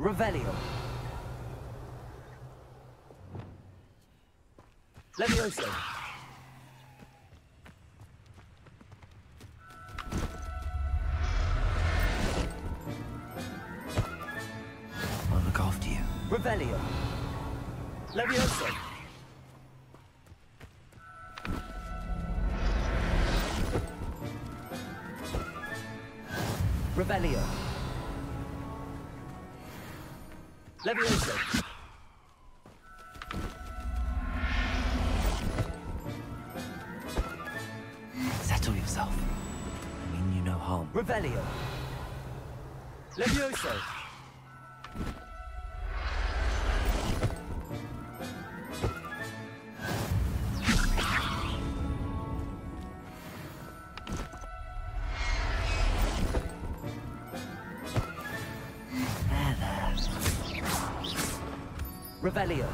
Revelio. Levioso. I'll look after you. Revelio. Levioso. Revelio. Levioso. Settle yourself. I mean you no harm. Revelio. Levioso. Revelio.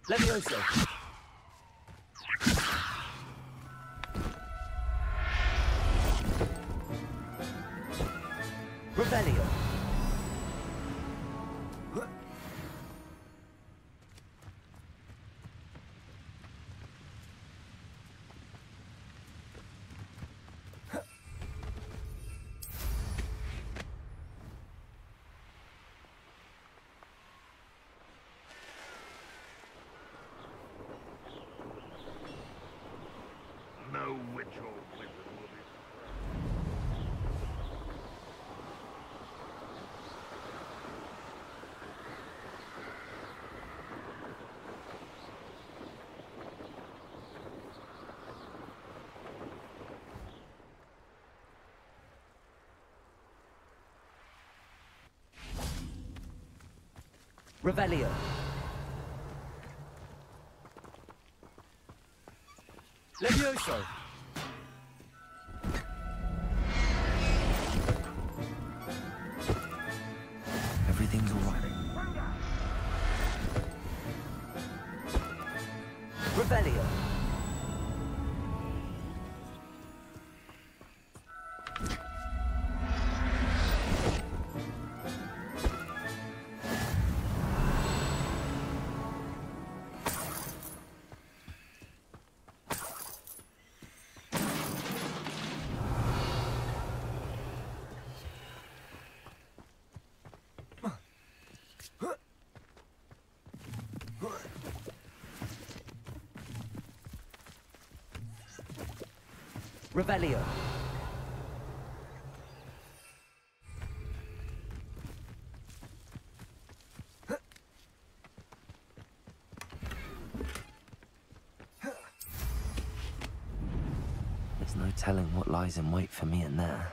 Levioso. Revelio. No witch or wizard will be Revelio. Levioso. Everything's all right. Revelio. Revelio. There's no telling what lies in wait for me in there.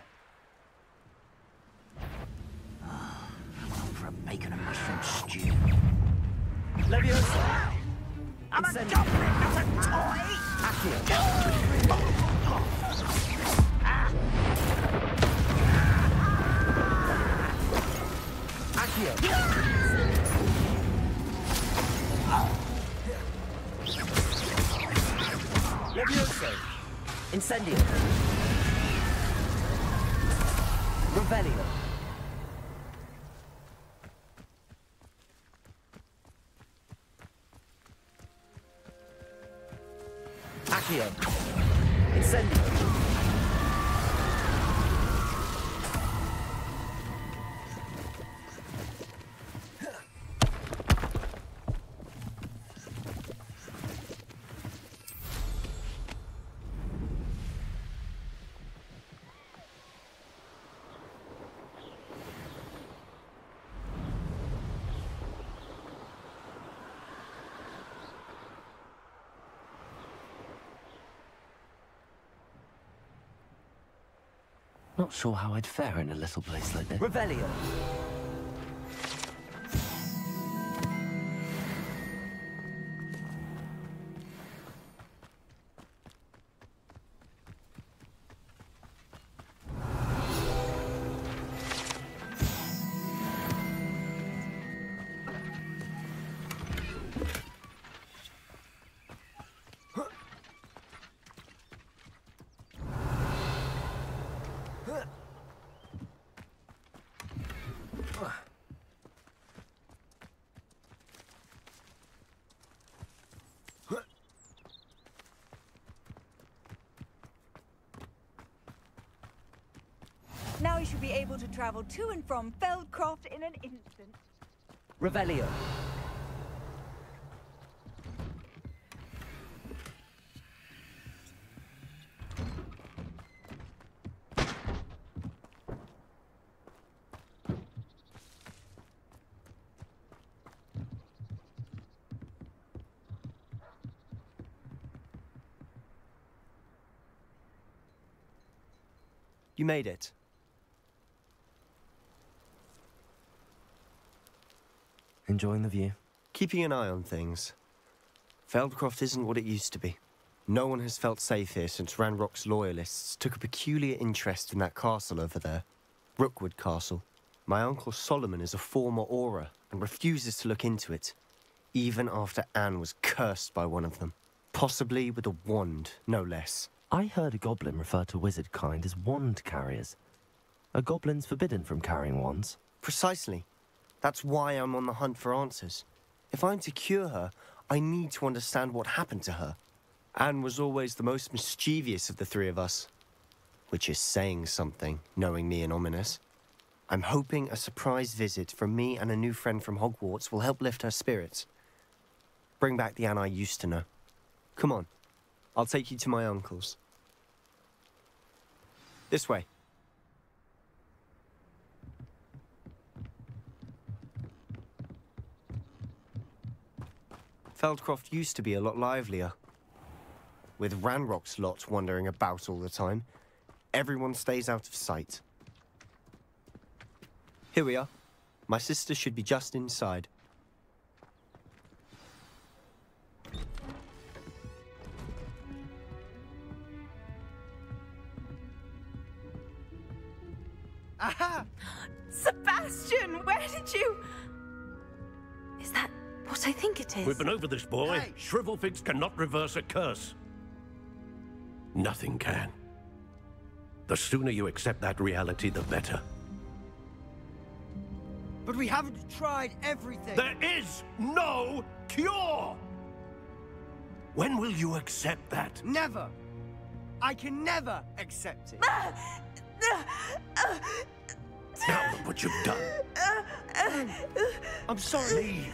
For a bacon and mushroom stew. Levioso. I'm a goblin, not a toy! Accio. Accio. Levioso. Incendio. Revelio. Accio. Incendio. Not sure how I'd fare in a little place like this. Revelio. should be able to travel to and from Feldcroft in an instant. Revelio. You made it. Enjoying the view? Keeping an eye on things. Feldcroft isn't what it used to be. No one has felt safe here since Ranrock's loyalists took a peculiar interest in that castle over there. Rookwood Castle. My uncle Solomon is a former Auror and refuses to look into it, even after Anne was cursed by one of them. Possibly with a wand, no less. I heard a goblin refer to wizard kind as wand carriers. Are goblins forbidden from carrying wands? Precisely. That's why I'm on the hunt for answers. If I'm to cure her, I need to understand what happened to her. Anne was always the most mischievous of the three of us. Which is saying something, knowing me and ominous. I'm hoping a surprise visit from me and a new friend from Hogwarts will help lift her spirits. Bring back the Anne I used to know. Come on, I'll take you to my uncle's. This way. Feldcroft used to be a lot livelier. With Ranrock's lot wandering about all the time, everyone stays out of sight. Here we are. My sister should be just inside. Aha! Sebastian, where did you... Is that what I think it is? We've been over this, boy. Hey. Shrivelfigs cannot reverse a curse. Nothing can. The sooner you accept that reality, the better. But we haven't tried everything. There is no cure! When will you accept that? Never. I can never accept it. Now look what you've done. I'm sorry.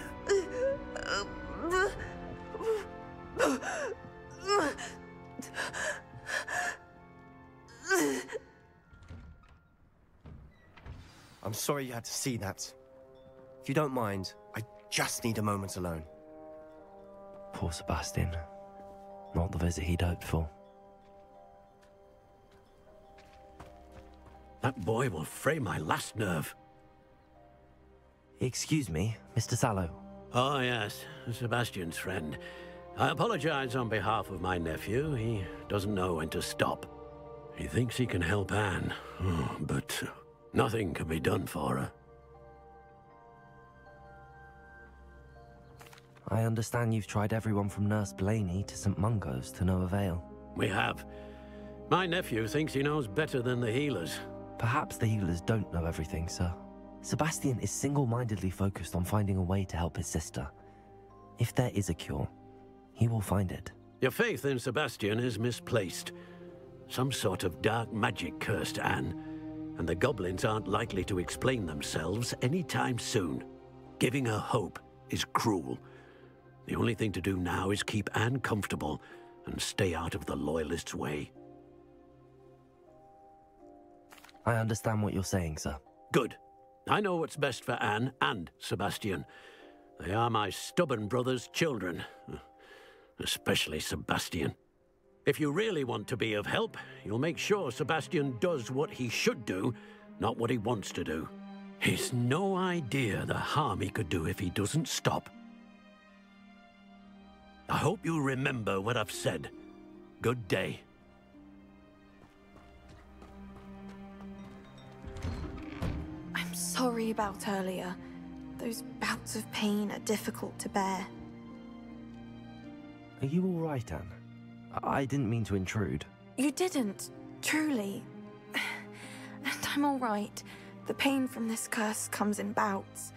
I'm sorry you had to see that. If you don't mind, I just need a moment alone. Poor Sebastian. Not the visit he'd hoped for. That boy will fray my last nerve. Excuse me, Mr. Sallow. Oh, yes, Sebastian's friend. I apologize on behalf of my nephew. He doesn't know when to stop. He thinks he can help Anne, but nothing can be done for her. I understand you've tried everyone from Nurse Blaney to St. Mungo's to no avail. We have. My nephew thinks he knows better than the healers. Perhaps the healers don't know everything, sir. Sebastian is single-mindedly focused on finding a way to help his sister. If there is a cure, he will find it. Your faith in Sebastian is misplaced. Some sort of dark magic cursed Anne, and the goblins aren't likely to explain themselves anytime soon. Giving her hope is cruel. The only thing to do now is keep Anne comfortable and stay out of the Loyalists' way. I understand what you're saying, sir. Good. I know what's best for Anne and Sebastian. They are my stubborn brother's children. Especially Sebastian. If you really want to be of help, you'll make sure Sebastian does what he should do, not what he wants to do. He's no idea the harm he could do if he doesn't stop. I hope you remember what I've said. Good day. I'm sorry about earlier. Those bouts of pain are difficult to bear. Are you all right, Anne? I didn't mean to intrude. You didn't, truly. And I'm all right. The pain from this curse comes in bouts,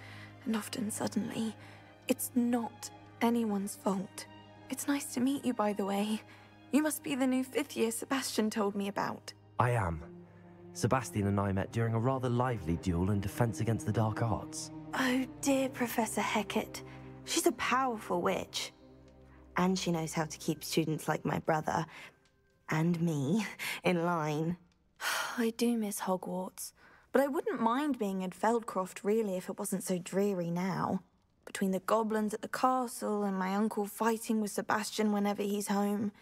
and often suddenly. It's not anyone's fault. It's nice to meet you, by the way. You must be the new 5th year Sebastian told me about. I am. Sebastian and I met during a rather lively duel in defense against the dark arts. Oh dear, Professor Hecat. She's a powerful witch. And she knows how to keep students like my brother, and me, in line. I do miss Hogwarts, but I wouldn't mind being in Feldcroft really if it wasn't so dreary now. Between the goblins at the castle and my uncle fighting with Sebastian whenever he's home,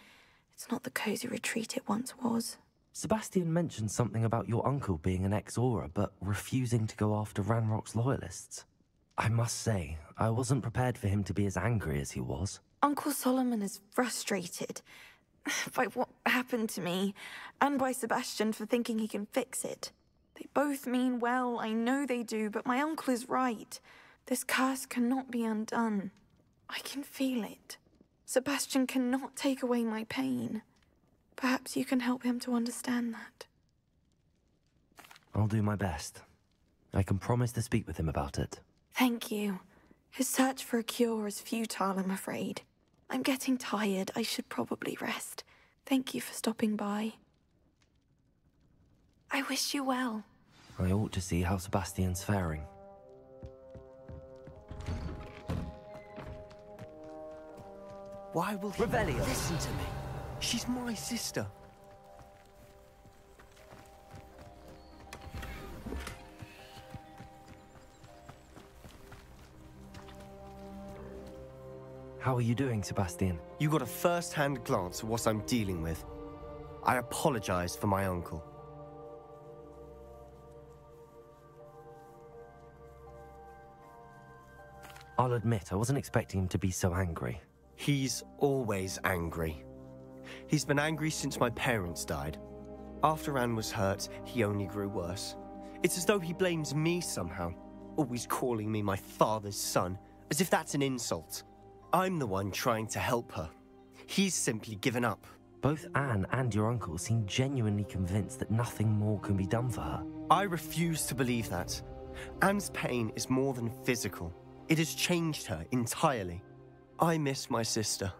it's not the cozy retreat it once was. Sebastian mentioned something about your uncle being an ex-Auror, but refusing to go after Ranrock's loyalists. I must say, I wasn't prepared for him to be as angry as he was. Uncle Solomon is frustrated by what happened to me, and by Sebastian for thinking he can fix it. They both mean well, I know they do, but my uncle is right. This curse cannot be undone. I can feel it. Sebastian cannot take away my pain. Perhaps you can help him to understand that. I'll do my best. I can promise to speak with him about it. Thank you. His search for a cure is futile, I'm afraid. I'm getting tired. I should probably rest. Thank you for stopping by. I wish you well. I ought to see how Sebastian's faring. Why will he Revelio. listen to me? She's my sister. How are you doing, Sebastian? You got a first-hand glance at what I'm dealing with. I apologize for my uncle. I'll admit, I wasn't expecting him to be so angry. He's always angry. He's been angry since my parents died. After Anne was hurt, he only grew worse. It's as though he blames me somehow, always calling me my father's son, as if that's an insult. I'm the one trying to help her. He's simply given up. Both Anne and your uncle seem genuinely convinced that nothing more can be done for her. I refuse to believe that. Anne's pain is more than physical. It has changed her entirely. I miss my sister.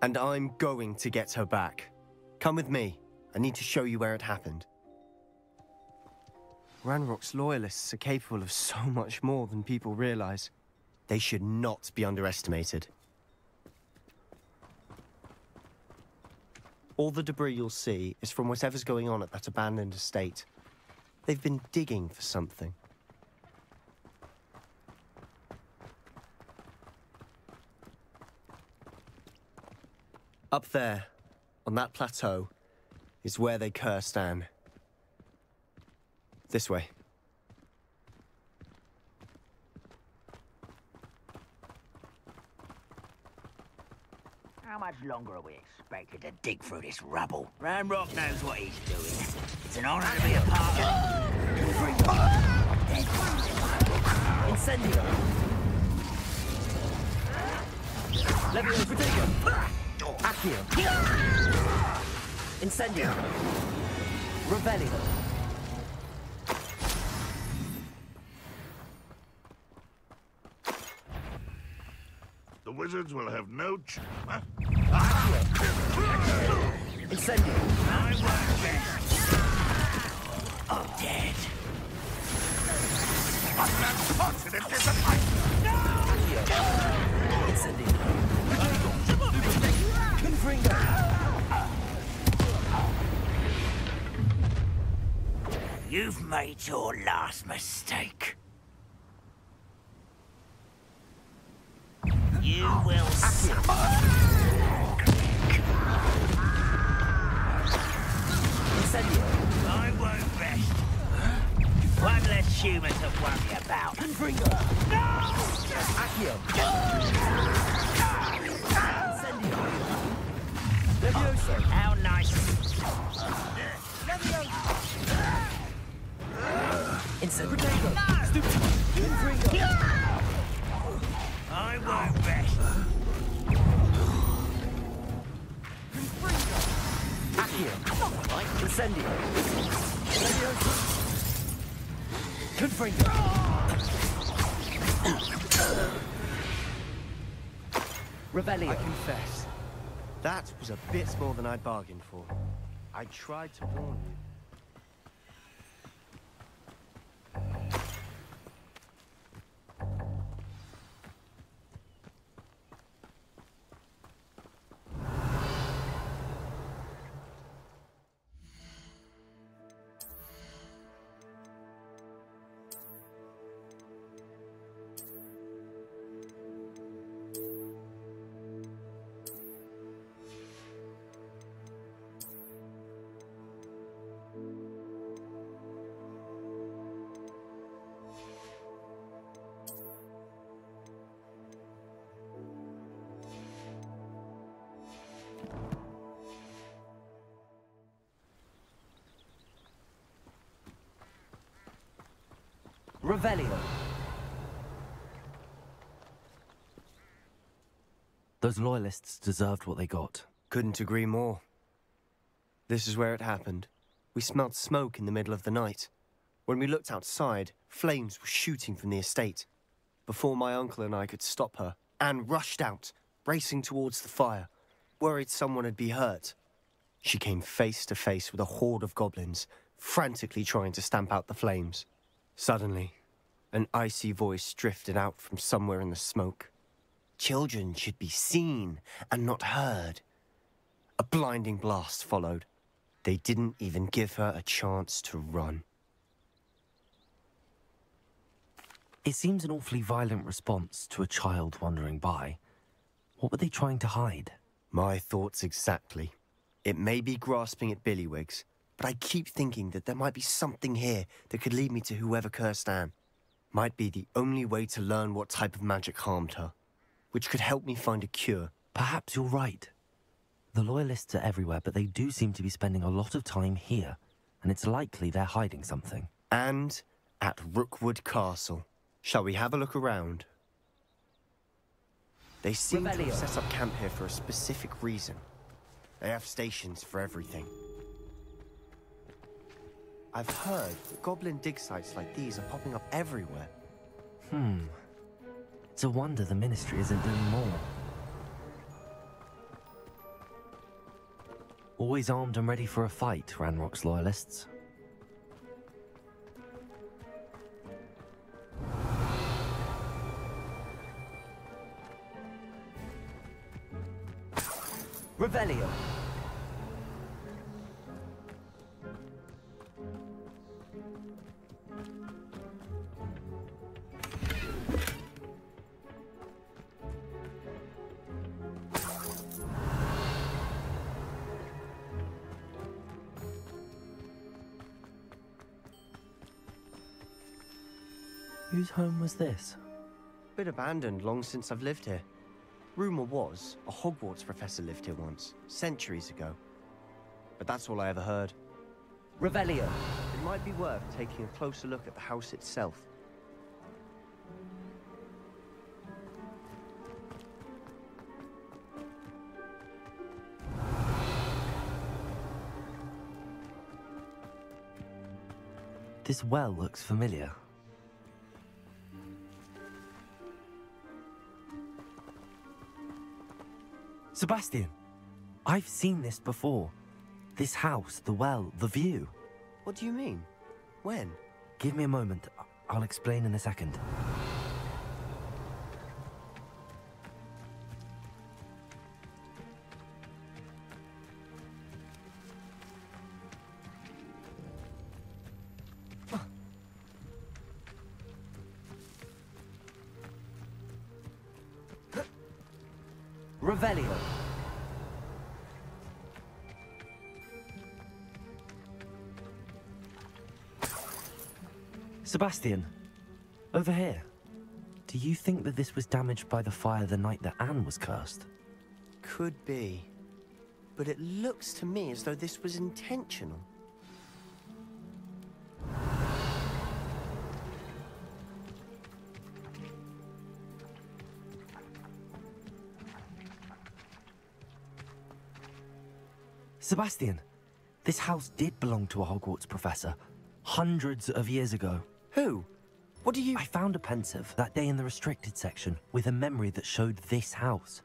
And I'm going to get her back. Come with me. I need to show you where it happened. Ranrock's loyalists are capable of so much more than people realize. They should not be underestimated. All the debris you'll see is from whatever's going on at that abandoned estate. They've been digging for something. Up there, on that plateau, is where they cursed Anne. This way. How much longer are we expected to dig through this rubble? Ranrock knows what he's doing. It's an honor to be a part of it. Incendio! Levio Protego! Accio! Incendio! Revelio! The wizards will have no Incendio! I won't rest. I'm dead. unfortunate disappointment. Incendio! Confringo! You've made your last mistake. You will suffer. Incendio! I won't rest. One less human to worry about. Confringo! No! Accio! Incendio! Levioso! How nice. Incendio! Protego! Stupid! Confringo! I won't rest. Accio! Incendio! Levioso! Confringo! Revelio! I confess, that was a bit more than I'd bargained for. I tried to warn you. Revelio. Those loyalists deserved what they got. Couldn't agree more. This is where it happened. We smelled smoke in the middle of the night. When we looked outside, flames were shooting from the estate. Before my uncle and I could stop her, Anne rushed out, racing towards the fire, worried someone had been hurt. She came face to face with a horde of goblins, frantically trying to stamp out the flames. Suddenly, an icy voice drifted out from somewhere in the smoke. Children should be seen and not heard. A blinding blast followed. They didn't even give her a chance to run. It seems an awfully violent response to a child wandering by. What were they trying to hide? My thoughts exactly. It may be grasping at Billywigs, but I keep thinking that there might be something here that could lead me to whoever cursed Anne. Might be the only way to learn what type of magic harmed her, which could help me find a cure. Perhaps you're right. The Loyalists are everywhere, but they do seem to be spending a lot of time here, and it's likely they're hiding something. And at Rookwood Castle. Shall we have a look around? They seem to have set up camp here for a specific reason. They have stations for everything. I've heard that goblin dig sites like these are popping up everywhere. It's a wonder the Ministry isn't doing more. Always armed and ready for a fight, Ranrock's Loyalists. Revelio. Whose home was this? Been abandoned long since I've lived here. Rumour was, a Hogwarts professor lived here once, centuries ago. But that's all I ever heard. Revelio. It might be worth taking a closer look at the house itself. This well looks familiar. Sebastian, I've seen this before. This house, the well, the view. What do you mean? When? Give me a moment. I'll explain in a second. Revelio. Sebastian, over here. Do you think that this was damaged by the fire the night that Anne was cursed? Could be. But it looks to me as though this was intentional. Sebastian, this house did belong to a Hogwarts professor, hundreds of years ago. Who? What do you... I found a pensive that day in the restricted section with a memory that showed this house.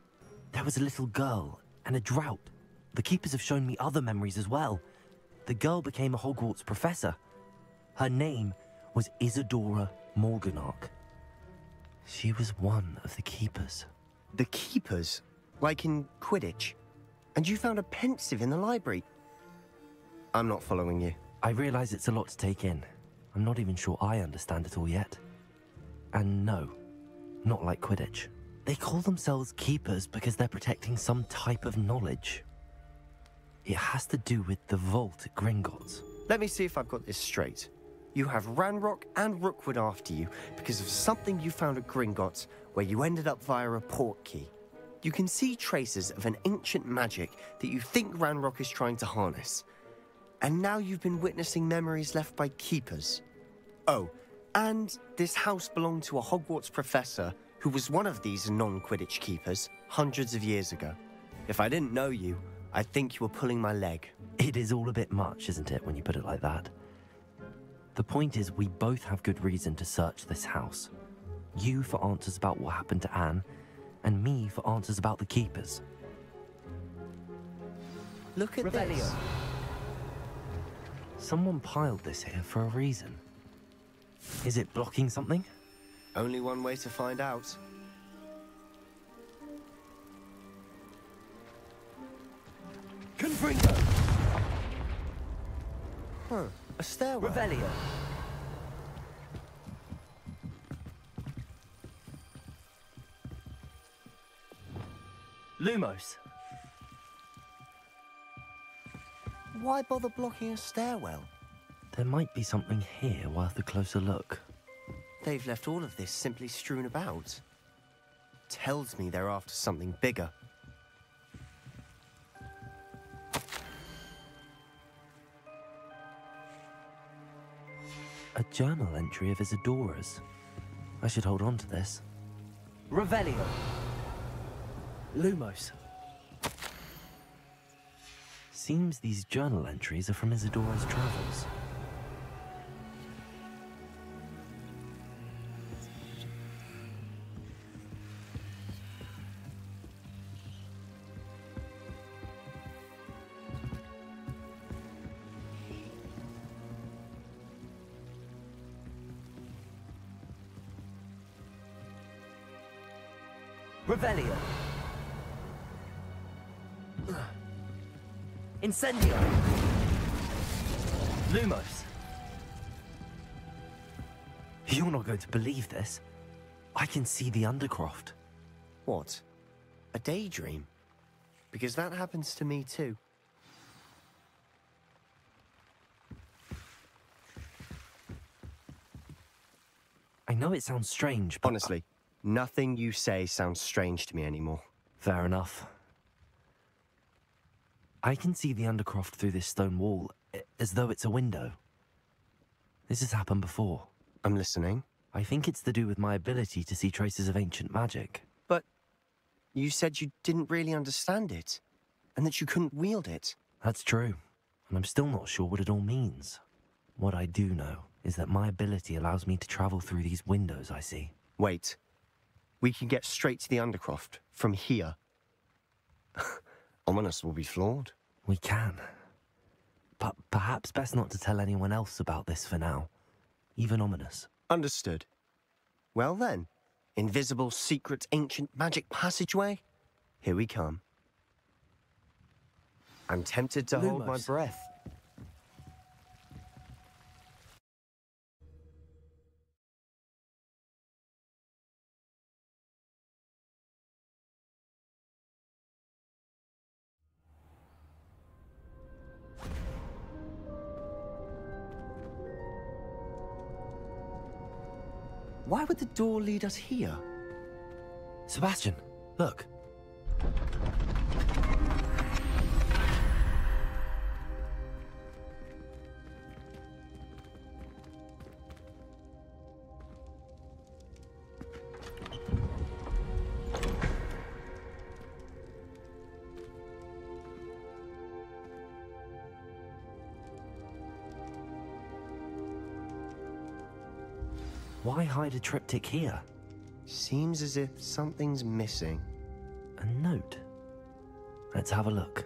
There was a little girl and a drought. The keepers have shown me other memories as well. The girl became a Hogwarts professor. Her name was Isadora Morganach. She was one of the keepers. The keepers? Like in Quidditch? And you found a pensive in the library? I'm not following you. I realize it's a lot to take in. I'm not even sure I understand it all yet. And no, not like Quidditch. They call themselves keepers because they're protecting some type of knowledge. It has to do with the vault at Gringotts. Let me see if I've got this straight. You have Ranrock and Rookwood after you because of something you found at Gringotts where you ended up via a port key. You can see traces of an ancient magic that you think Ranrock is trying to harness. And now you've been witnessing memories left by keepers. Oh, And this house belonged to a Hogwarts professor who was one of these non-Quidditch keepers hundreds of years ago. If I didn't know you, I'd think you were pulling my leg. It is all a bit much, isn't it, when you put it like that? The point is, we both have good reason to search this house. You for answers about what happened to Anne, and me for answers about the keepers. Look at this. Someone piled this here for a reason. Is it blocking something? Only one way to find out. Confringo! Huh, a stairwell. Revelio. Lumos. Why bother blocking a stairwell? There might be something here worth a closer look. They've left all of this simply strewn about. Tells me they're after something bigger. A journal entry of Isadora's. I should hold on to this. Revelio. Lumos. Seems these journal entries are from Isadora's travels. Revelio. Incendio. Lumos. You're not going to believe this. I can see the Undercroft. What? A daydream? Because that happens to me too. I know it sounds strange, but... Honestly, nothing you say sounds strange to me anymore. Fair enough. I can see the Undercroft through this stone wall, as though it's a window. This has happened before. I'm listening. I think it's to do with my ability to see traces of ancient magic. But you said you didn't really understand it, and that you couldn't wield it. That's true, and I'm still not sure what it all means. What I do know is that my ability allows me to travel through these windows I see. Wait. We can get straight to the Undercroft from here. Ominous will be floored. We can. But perhaps best not to tell anyone else about this for now. Even Ominous. Understood. Well then, invisible, secret, ancient magic passageway? Here we come. I'm tempted to hold my breath. Why would the door lead us here? Sebastian, look. Why hide a triptych here? Seems as if something's missing. A note. Let's have a look.